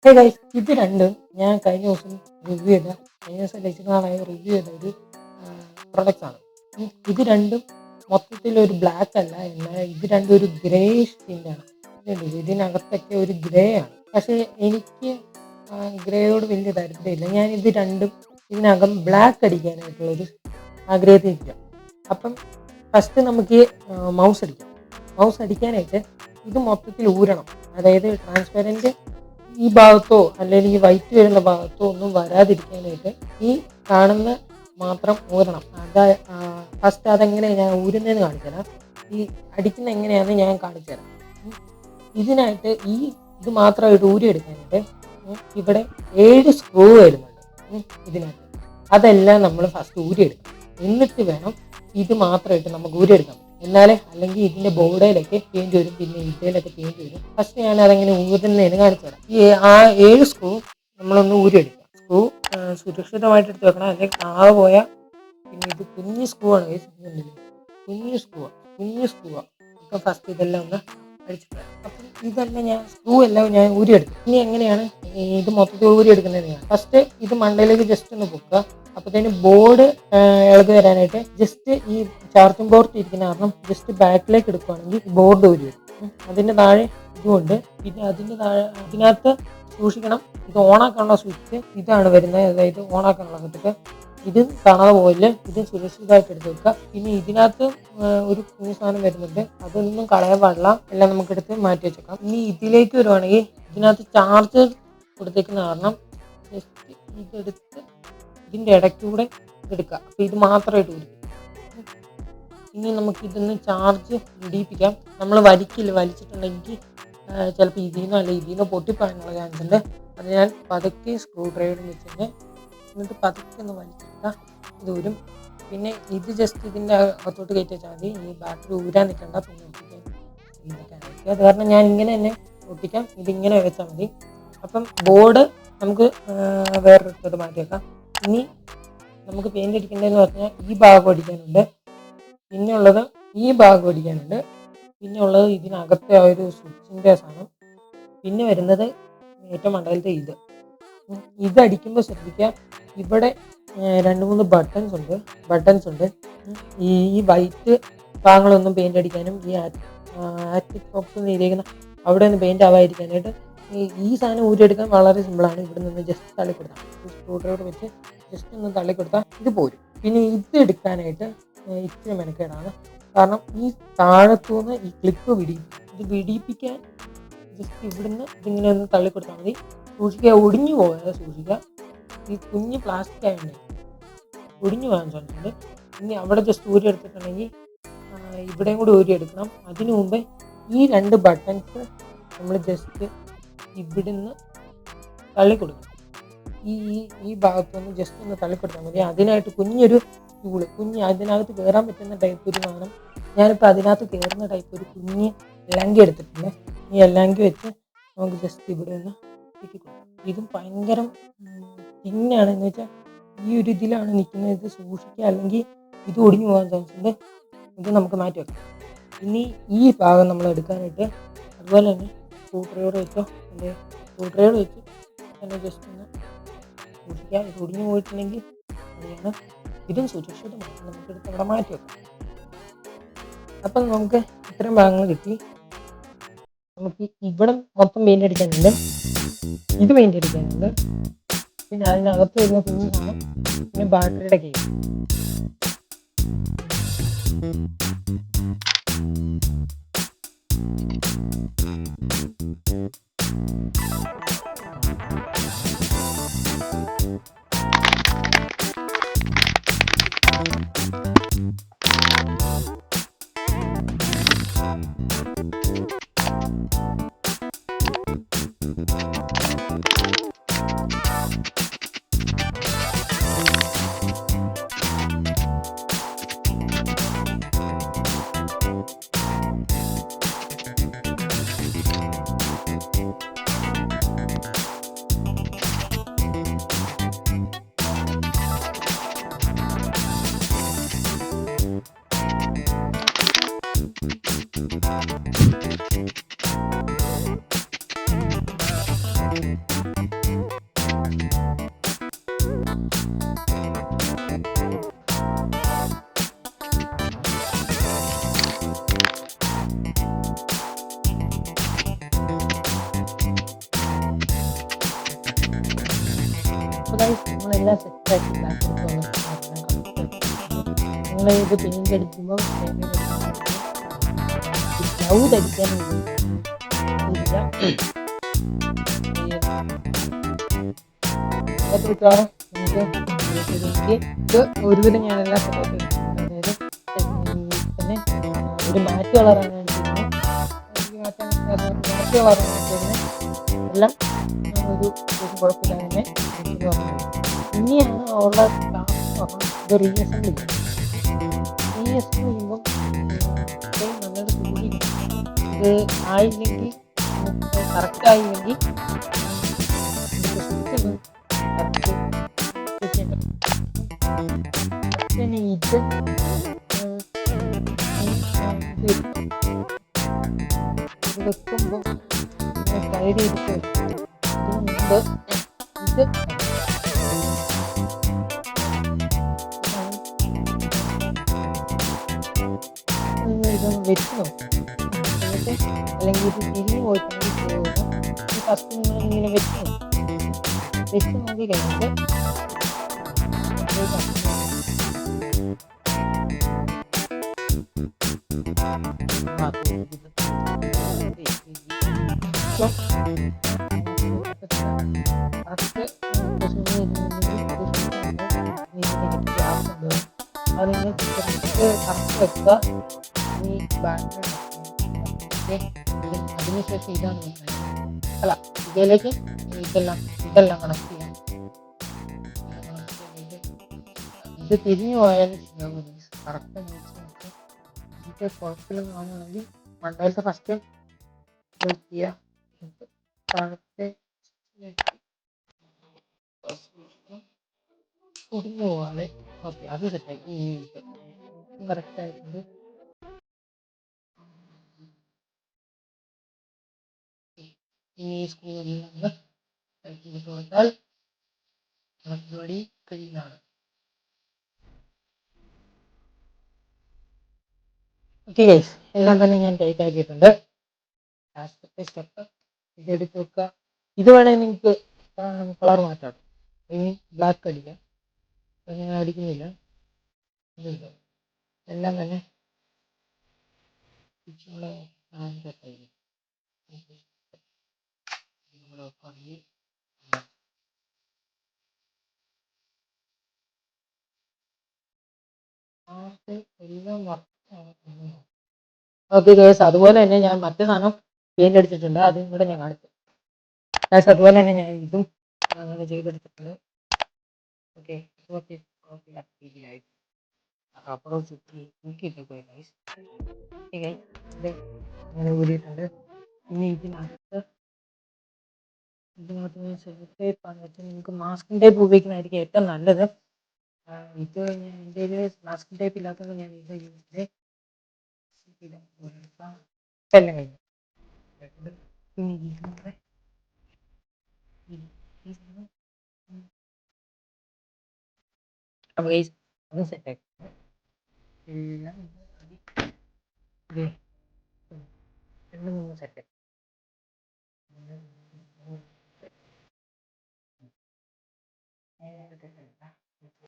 Hey guys, ഇത് രണ്ടും ഞാൻ കഴിഞ്ഞ ദിവസം റിവ്യൂ ചെയ്ത കഴിഞ്ഞ ദിവസം ലക്ഷ്യങ്ങളായി റിവ്യൂ ചെയ്ത ഒരു പ്രൊഡക്ട്സ് ആണ്. ഇത് രണ്ടും മൊത്തത്തിൽ ഒരു ബ്ലാക്ക് അല്ല, എന്നാൽ ഇത് രണ്ടും ഒരു ഗ്രേയിഷ് ടിൻ്റാണ്. ഇതിനകത്തൊക്കെ ഒരു ഗ്രേ ആണ്. പക്ഷേ എനിക്ക് ഗ്രേയോട് വലിയ താല്പര്യമില്ല. ഞാൻ ഇത് രണ്ടും ഇതിനകം ബ്ലാക്ക് അടിക്കാനായിട്ടുള്ളൊരു ആഗ്രഹത്തിലില്ല. അപ്പം ഫസ്റ്റ് നമുക്ക് മൗസ് അടിക്കാം. മൗസ് അടിക്കാനായിട്ട് ഇത് മൊത്തത്തിൽ ഊരണം. അതായത് ട്രാൻസ്പെറൻറ്റ് ഈ ഭാഗത്തോ അല്ലെങ്കിൽ ഈ വൈറ്റ് വരുന്ന ഭാഗത്തോ ഒന്നും വരാതിരിക്കാനായിട്ട് ഈ കാണുന്ന മാത്രം ഊരണം. ഫസ്റ്റ് അതെങ്ങനെയാണ് ഞാൻ ഊരുന്നതെന്ന് കാണിച്ചു തരാം. ഈ അടിക്കുന്ന എങ്ങനെയാണെന്ന് ഞാൻ കാണിച്ചു തരാം. ഇതിനായിട്ട് ഇത് മാത്രമായിട്ട് ഊരിയെടുക്കാനായിട്ട് ഇവിടെ 7 സ്ക്രൂ വരുന്നുണ്ട് ഇതിനകത്ത്. അതെല്ലാം നമ്മൾ ഫസ്റ്റ് ഊരിയെടുക്കണം. എന്നിട്ട് വേണം ഇത് മാത്രമായിട്ട് നമുക്ക് ഊരിയെടുക്കാം. എന്നാലേ, അല്ലെങ്കിൽ ഇതിൻ്റെ ബോർഡയിലൊക്കെ പെയിൻറ്റ് വരും, പിന്നെ ഇതിലൊക്കെ പെയിൻറ്റ് വരും. ഫസ്റ്റ് ഞാൻ അതെങ്ങനെ ഊരുന്നതിന് കാണിച്ചു തരാം. ഈ 7 സ്ക്രൂ നമ്മളൊന്ന് ഊരിയെടുക്കാം. സ്ക്രൂ സുരക്ഷിതമായിട്ട് എടുത്ത് വെക്കണം, അല്ലെങ്കിൽ താഴെ പോയാൽ പിന്നെ ഇത് കുഞ്ഞു സ്ക്രൂ ആണ്. കുഞ്ഞു സ്ക്രൂ അപ്പം ഫസ്റ്റ് ഇതെല്ലാം ഒന്ന് അടിച്ചിട്ട് അപ്പം ഇതെല്ലാം ഞാൻ സ്ക്രൂ എല്ലാം ഞാൻ ഊരിയെടുക്കും. ഇനി എങ്ങനെയാണ് ഇത് മൊത്തത്തിൽ ഊരിയെടുക്കുന്നത്? ഫസ്റ്റ് ഇത് മണ്ടയിലേക്ക് ജസ്റ്റ് ഒന്ന് പൊക്കുക. അപ്പോഴത്തേന് ബോർഡ് ഇളകി വരാനായിട്ട് ജസ്റ്റ് ഈ ചാർജിങ് ബോർഡ് ഇരിക്കുന്ന കാരണം ജസ്റ്റ് ബാക്കിലേക്ക് എടുക്കുകയാണെങ്കിൽ ബോർഡ് ഊരി വരും. അതിൻ്റെ താഴെ ഇതുകൊണ്ട്, പിന്നെ അതിൻ്റെ താഴെ അതിനകത്ത് സൂക്ഷിക്കണം. ഇത് ഓണാക്കാനുള്ള സ്വിച്ച് ഇതാണ് വരുന്നത്, അതായത് ഓണാക്കാനുള്ള സമയത്ത് ഇത് കാണാതെ പോയില്ല. ഇത് സുരക്ഷിതമായിട്ട് എടുത്ത് വെക്കുക. പിന്നെ ഇതിനകത്ത് ഒരു കുഞ്ഞു സാധനം വരുന്നുണ്ട്, അതൊന്നും കളയാൻ പാടില്ല, എല്ലാം നമുക്കെടുത്ത് മാറ്റി വെച്ചേക്കാം. ഇനി ഇതിലേക്ക് വരുവാണെങ്കിൽ ഇതിനകത്ത് ചാർജ് കൊടുത്തേക്കുന്ന കാരണം ജസ്റ്റ് ഇതെടുത്ത് ഇതിൻ്റെ ഇടയ്ക്കൂടെ എടുക്കുക. അപ്പോൾ ഇത് മാത്രമായിട്ട് ഊരിക്കും. ഇനി നമുക്ക് ഇതൊന്ന് ചാർജ് ഇടിയിപ്പിക്കാം. നമ്മൾ വലിച്ചിട്ടുണ്ടെങ്കിൽ ചിലപ്പോൾ ഇതിൽ പൊട്ടിപ്പോകാനുള്ള ചാൻസ് ഉണ്ട്. അതിനാൽ പതുക്കെ സ്ക്രൂ ഡ്രൈവർ വെച്ചിട്ട് എന്നിട്ട് പതുക്കെ ഒന്ന് വലിച്ചെടുക്കുക. ഇത് ഊരും. പിന്നെ ഇത് ജസ്റ്റ് ഇതിൻ്റെ അകത്തോട്ട് കയറ്റി വെച്ചാൽ മതി. ഈ ബാറ്ററി ഊരാൻ നിൽക്കണ്ട, പിന്നെ ഒട്ടിക്കാൻ അത് കാരണം ഞാൻ ഇങ്ങനെ തന്നെ ഒട്ടിക്കാം. ഇതിങ്ങനെ വെച്ചാൽ മതി. അപ്പം ബോർഡ് നമുക്ക് വേറൊരിടത്തോട്ട് മാറ്റി വെക്കാം. ഇനി നമുക്ക് പെയിൻ്റ് അടിക്കേണ്ടതെന്ന് പറഞ്ഞാൽ ഈ ഭാഗം അടിക്കാനുണ്ട്, പിന്നെ ഉള്ളത് ഈ ഭാഗം അടിക്കാനുണ്ട്, പിന്നെ ഉള്ളത് ഇതിനകത്തെ ആ ഒരു സ്വിച്ചിൻ്റെ സാധനം, പിന്നെ വരുന്നത് ഏറ്റവും മണ്ടയിലത്തെ ഇത് അടിക്കുമ്പോൾ ശ്രദ്ധിക്കുക. ഇവിടെ 2-3 ബട്ടൺസ് ഉണ്ട്. ഈ വൈറ്റ് ഭാഗങ്ങളൊന്നും പെയിൻ്റ് അടിക്കാനും ഈ ആറ്റിക് ബോക്സ് ഇരിക്കുന്ന അവിടെ നിന്ന് പെയിൻ്റ് ആവാതിരിക്കാനായിട്ട് ഈ സാധനം ഊരിയെടുക്കാൻ വളരെ സിമ്പിളാണ്. ഇവിടെ നിന്ന് ജസ്റ്റ് തള്ളിക്കൊടുത്താൽ, സ്ക്രൂ ഡ്രൈവർ വെച്ച് ജസ്റ്റ് ഒന്ന് തള്ളിക്കൊടുത്താൽ ഇത് പോരും. പിന്നെ ഇത് എടുക്കാനായിട്ട് ഇച്ചിരി മെനക്കേടാണ്. കാരണം ഈ താഴത്തുനിന്ന് ഈ ക്ലിപ്പ് വിടിയിപ്പിക്കാൻ ജസ്റ്റ് ഇവിടുന്ന് ഇതിങ്ങനെ ഒന്ന് തള്ളിക്കൊടുത്താൽ മതി. സൂക്ഷിക്കുക, ഒടിഞ്ഞു പോകാതെ സൂക്ഷിക്കുക. ഈ കുഞ്ഞ് പ്ലാസ്റ്റിക് ആയതുകൊണ്ട് ഒടിഞ്ഞു പോകാൻ ചാൻസുണ്ട്. ഇനി അവിടെ ജസ്റ്റ് ഊരി എടുത്തിട്ടുണ്ടെങ്കിൽ ഇവിടെയും കൂടി ഊരി എടുക്കണം. അതിനു മുമ്പ് ഈ 2 ബട്ടൺസ് നമ്മൾ ജസ്റ്റ് ഇവിടുന്ന് തള്ളിക്കൊടുക്കണം. ഈ ഭാഗത്തൊന്ന് ജസ്റ്റ് ഒന്ന് തള്ളിക്കൊടുത്താൽ മതി. അതിനായിട്ട് കുഞ്ഞൊരു ടൂള്, അതിനകത്ത് കയറാൻ പറ്റുന്ന ടൈപ്പ് ഒരു സാധനം, ഞാനിപ്പോൾ അതിനകത്ത് കയറുന്ന ടൈപ്പ് ഒരു കുഞ്ഞ് എലാങ്കി എടുത്തിട്ടുണ്ട്. ഈ എലാങ്കി വെച്ച് നമുക്ക് ജസ്റ്റ് ഇവിടെ ഒന്ന് ചുറ്റി കൊടുക്കാം. ഇതും ഭയങ്കര തിന്നാണ്, എന്ന് വെച്ചാൽ ഈ ഒരു ഇതിലാണ് നിൽക്കുന്നത്. ഇത് സൂക്ഷിക്കുക, അല്ലെങ്കിൽ ഇത് ഒടിഞ്ഞു പോകാൻ ചാൻസ് ഉണ്ട്. ഇത് നമുക്ക് മാറ്റി വെക്കാം. ഇനി ഈ ഭാഗം നമ്മൾ എടുക്കാനായിട്ട് അതുപോലെ തന്നെ സ്ക്രൂ ഡ്രൈവർ വെച്ചോ, അല്ലെങ്കിൽ സ്ക്രൂ ഡ്രൈവർ വെച്ച് തന്നെ ജസ്റ്റ് ഒന്ന് സൂക്ഷിക്കുക. ഇത് ഒടിഞ്ഞു പോയിട്ടുണ്ടെങ്കിൽ അതാണ്. ഇതും സുരക്ഷിതമായി നമുക്കെടുത്ത് അവിടെ മാറ്റി വെക്കാം. അപ്പം നമുക്ക് ഇത്രയും ഭാഗങ്ങൾ കിട്ടി. നമുക്ക് ഇവിടെ മൊത്തം പെയിൻ്റ് അടിക്കാനുണ്ട്, ഇത് പെയിൻ്റ് അടിക്കാനുണ്ട്, പിന്നെ അതിനകത്ത് വരുന്ന കുഞ്ഞു കാണും, പിന്നെ ബാറ്ററിയുടെ കേസ്. അപ്പോൾ ഗൈസ് നമ്മളെല്ലാം സെറ്റാക്കി ബ്ലാക്ക് നിങ്ങൾ ഇത് പെയിൻ്റ് അടിക്കുമ്പോൾ ഗ്ലൗ ധരിക്കാൻ ഇല്ല മിക്കവാറും നമുക്ക് ഇത് ഒരുവിധം ഞാനെല്ലാം സെറ്റാക്കി അതായത് പിന്നെ ഒരു മാറ്റ് കളറാണ് ചെയ്യുന്നത് മാറ്റ് കളറാണ് ചെയ്യുന്നത് എല്ലാം ഒരു കുഴപ്പമില്ല തന്നെ ഇനിയാണ് ഉള്ള ടാസ്ക് പറഞ്ഞാൽ ഇത് റീഅസംബിൾ ചെയ്യുമ്പോൾ നല്ലൊരു കൂടി ഇത് ആയില്ലെങ്കിൽ കറക്റ്റ് ആയില്ലെങ്കിൽ കറക്റ്റ് പിന്നെ ഇത് വെക്കുമ്പോൾ സൈഡ് ചെയ്തിട്ട് ഇതിന് മുമ്പ് ഇത് ഇതൊന്ന് വെച്ച് നോക്കും എന്നിട്ട് അല്ലെങ്കിൽ ഇത് തിരിഞ്ഞു പോയിട്ടുണ്ടെങ്കിൽ ഈ ഫസ്റ്റ് നിങ്ങൾ ഇങ്ങനെ വെച്ച് നോക്കി കഴിഞ്ഞിട്ട് അത് നിങ്ങൾ കറക്റ്റ് വെക്കുക ഈ ബാങ്ക് അതിനുശേഷം ഇതാണ് അല്ല ഇതിലേക്ക് ഇതെല്ലാം കണക്ട് ചെയ്യാം ഇത് തിരിഞ്ഞു പോയാലും കറക്റ്റ് നോക്കി ഇതിൻ്റെ കുഴപ്പമില്ലെന്ന് കാണുകയാണെങ്കിൽ മണ്ടയിലത്തെ ഫസ്റ്റ് ചെയ്യുക താഴത്തെ ഒടിഞ്ഞു പോവാതെ ഓക്കെ അത് സെറ്റാക്കി കറക്റ്റ് ആയിട്ടുണ്ട് ഈ സ്കൂളിൽ നിന്ന് കൊടുത്താൽ പരിപാടി കഴിയുന്നതാണ്. ഓക്കെ ഗൈസ് എല്ലാം തന്നെ ഞാൻ ടൈറ്റ് ആക്കിയിട്ടുണ്ട്. ലാസ്റ്റത്തെ സ്റ്റെപ്പ് ഇതെടുത്ത് വെക്കുക. ഇത് വേണമെങ്കിൽ നിങ്ങൾക്ക് കളർ മാറ്റാം. ഇനി ബ്ലാക്ക് അടിക്കാം. ഞാൻ അടിക്കുന്നില്ല. എല്ലാം തന്നെ എല്ലാം ഓക്കെ ഗൈസ് അതുപോലെ തന്നെ ഞാൻ മറ്റേ സാധനം പെയിന്റ് അടിച്ചിട്ടുണ്ട്. അതും കൂടെ ഞാൻ കാണിച്ചു ഗൈസ്. അതുപോലെ തന്നെ ഞാൻ ഇതും അങ്ങനെ ചെയ്തെടുത്തിട്ടുണ്ട്. ഓക്കെ അപ്പുറം ചുറ്റി നോക്കിയിട്ടൊക്കെ ഗൈസ് അങ്ങനെ കൂടിയിട്ടുണ്ട്. ഇനി ഇതിനകത്ത് സെലോട്ടേപ്പാണ് വെച്ചാൽ നിങ്ങൾക്ക് മാസ്കിംഗ് ടേപ്പ് ഉപയോഗിക്കുന്നതായിരിക്കും ഏറ്റവും നല്ലത്. ഇത് എൻ്റെ കയ്യിൽ മാസ്കിംഗ് ടേപ്പ് ഇല്ലാത്തത് ഞാൻ ഇത് യൂസ് എല്ലാം കഴിഞ്ഞു. അപ്പോൾ ഗൈസ് ഒന്ന് സെറ്റാക്കി എല്ലാം സെറ്റാക്കി